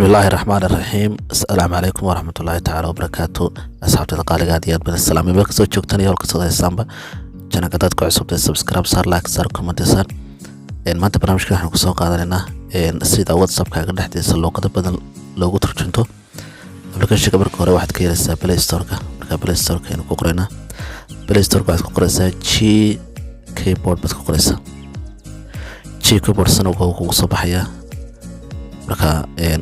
بسم الله الرحمن الرحيم. السلام عليكم ورحمة الله تعالى وبركاته. أصحابتي قالقة ديال بن السلام مeel kasoo joogtaan iyo halka soo haystaanba channelka dadka cusub ee subscribe saar like saar comment saar maanta barnaamijka waxaan ku soo qaadanaynaa sida WhatsApp-kaaga dhexdiisa luqado badan loogu turjunto. application-ka marka hore waxaad ka helaysaa Play Store-ka. marka Play Store-ka aynu ku qoraynaa Play Store-ka waxaad ku qoraysaa G keyboard baad ku qoraysaa G keyboard sanadka uu kugu soo baxayaa. marka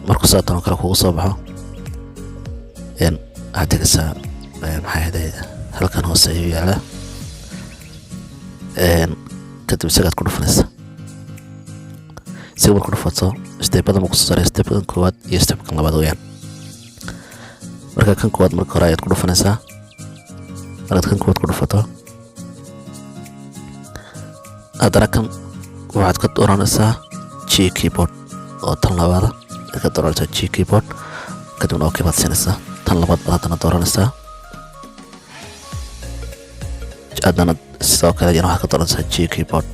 markuu saatan kale kugu soo baxo waxaad tegaysaa maxay ahayd halkan hoose ayuu yaalaa kadib isagaad ku dhufanaysaa. isaga marku dhufato steepada ma ku soo saaraya steepadan koowaad iyo steepkan labaad weeyaan. marka kan koowaad marka hore ayaad ku dhufanaysaa. markaad kan koowaad ku dhufato haddana kan waxaad ka dooranaysaa G keyboard oo tan labaad ka dooranaysaa G keyboard kadibna okay baad siinaysaa. tan labaad baad haddana dooranaysaa haddana sidoo kale waxaad ka dooranaysaa G keyboard.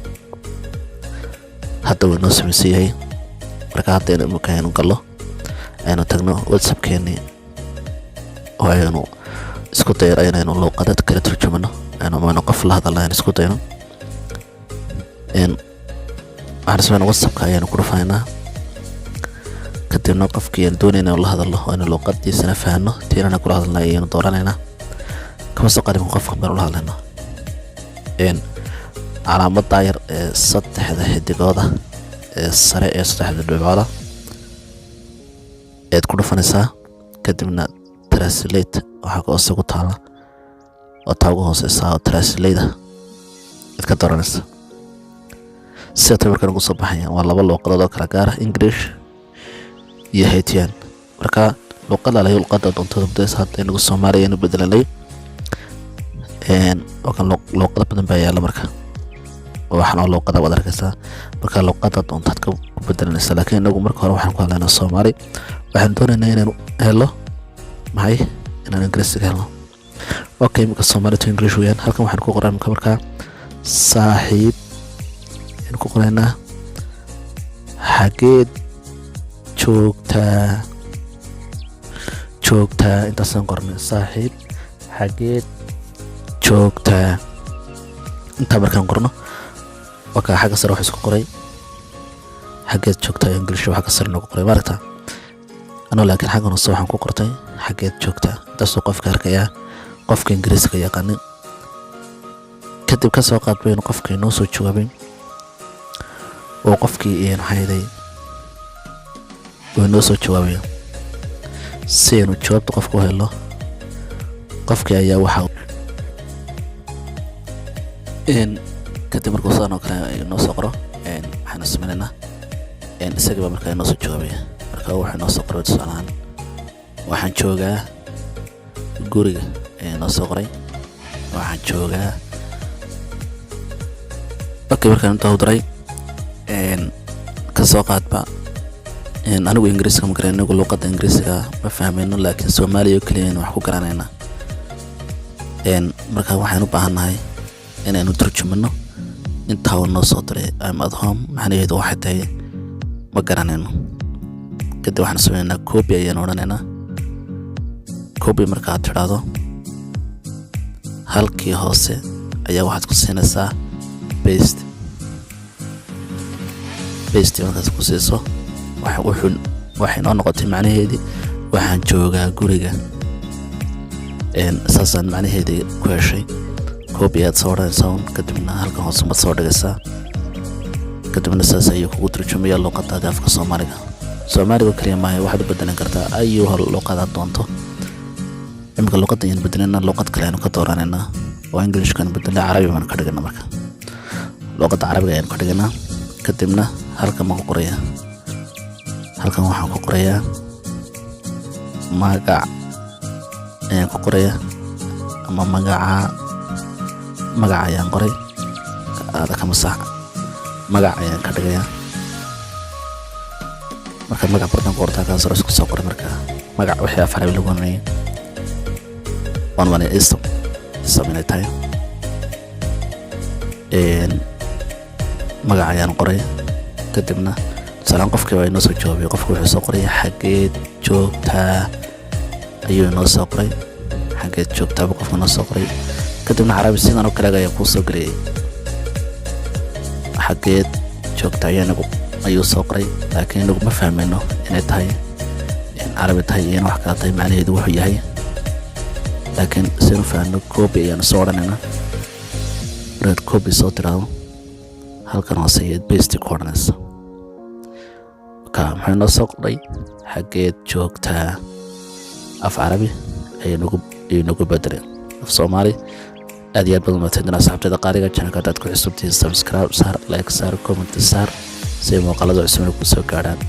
hadda wuu noo samaysan yahay. marka hadda marka aynu gallo aynu tagno WhatsApp-keennii oo aynu isku dayno inaynu luqadad kala turjumano aynu qof la hadalno aynu isku dayno waxaan sameynaa WhatsApp-ka ayaanu ku dhufaynaa kadibna qofkii aan doonayna la hadalno aynu luqadiisana fahanno tiirana kula hadalna ayaynu dooranaynaa kama soo qaadin qofka baan ula hadlayno calaamadda yar ee saddexda xidigooda ee sare ee saddexda dhibcooda eed ku dhufanaysaa kadibna translate waxaa hoose ku taala oo taa ugu hooseysa oo translate eed ka dooranaysaa. sidoo markaan ugu soo baxaya waa laba luqadood oo kala gaar ah English iyo Haitian. marka luqadda la luqadda doonto dadka hadda inagu Soomaaliya inuu bedelanay oo kan luqado badan baa yaala marka waxaan luqadda wada arkaysaa. marka luqadda doonto aad ku bedelanaysaa laakiin inagu marka hore waxaan ku hadlaynaa Soomaali waxaan doonaynaa inaan helo maxay inaan Ingiriisi helno. okay marka Soomaali to English weeyaan. halkan waxaan ku qoran marka saaxiib in ku qoraynaa xageed joogtaa intaasaan qornay saaxiib xageed joogtaa intaa markaan qorno wakaa xagga sare wax isku qoray xageed joogtaa English waxa ka sare nagu qoray maaragta anoo laakiin xaggan hoose waxaan ku qortay xageed joogtaa intaasoo qofka arkaya qofka Ingiriiska yaqaanin kadib ka soo qaad baynu qofka inoo soo jawaabin oo qofkii maxayday oo noo soo jawaabay si aynu jawaabta qofka u helno qofkii ayaa waxa kadib markuu soo noo kale noo soo qoro waxaan sameynaa isaga markaa noo soo jawaabay. marka waxaan noo soo qoray tusaalahan waxaan joogaa guriga noo soo qoray waxaan joogaa okay markaan inta u diray ka soo qaadba anigu Ingiriiska ma garanayno luqadda Ingiriisiga ma fahmayno laakiin Soomaaliya kaliya wax ku garanaynaa. marka waxaan u baahanahay inaynu turjumano inta uu noo soo diray I'm at home macnaheedu waxay tahay ma garanayno. kadib waxaan sameynaa copy ayaan odhanaynaa copy marka aad tiraahdo halkii hoose ayaa waxaad ku siinaysaa paste markaad ku siiso waxay noo noqotay macnaheedii waxaan joogaa guriga saasaan macnaheedii ku heshay. copy aad soo odhanaysaa kadibna halkan hoose maad soo dhigaysaa kadibna saas ayuu kugu turjumaya luqadda afka Soomaaliga kaliya maaha waxaad u bedelan kartaa ayuu hal luqadaad doonto. imika luqadda ayaan bedelanaa luqad kale aynu ka dooranaynaa oo Englishkan bedelay Carabi baan ka dhiganaa. marka luqadda Carabiga ayaan ka dhiganaa kadibna halkan ma ku qorayaa halkan waxaan ku qorayaa magac ayaan ku qorayaa ama magac ayaan qoray aada kama sax magac ayaan ka dhigayaa. marka magac badan qortaa ka soo isku soo qoray marka magac wixii af Carabi lagu oranayay waan isminay tahay magac ayaan qoray kadibna salaan qofkii waa inoo soo jawaabay. Qofku wuxuu soo qoray xageed joogtaa ayuu inoo soo qoray. xageed joogtaa buu qofku inoo soo qoray. kadibna carabi sidan oo kale ayaa kuu soo geliyay. xageed joogtaa ayuu soo qoray, laakiin inagu ma fahmayno inay tahay in carabi tahay iyo in wax kala tahay macnaheedu wuxuu yahay. laakiin sinu fahanno copy ayaanu soo odhanaynaa. markaad copy soo tiraado halkan hoose ayaad paste ku odhanaysa. muxuu inoo soo qoray xageed joogtaa. af carabi ayuu nagu bedelay af Soomaali. aad iyo aad badan maadsanidina asxaabtayda qaaliga. channelka haddaad ku cusubtihiin subscribe saar, like saar, comment saar si muuqaalada cusub ku soo gaadhaan.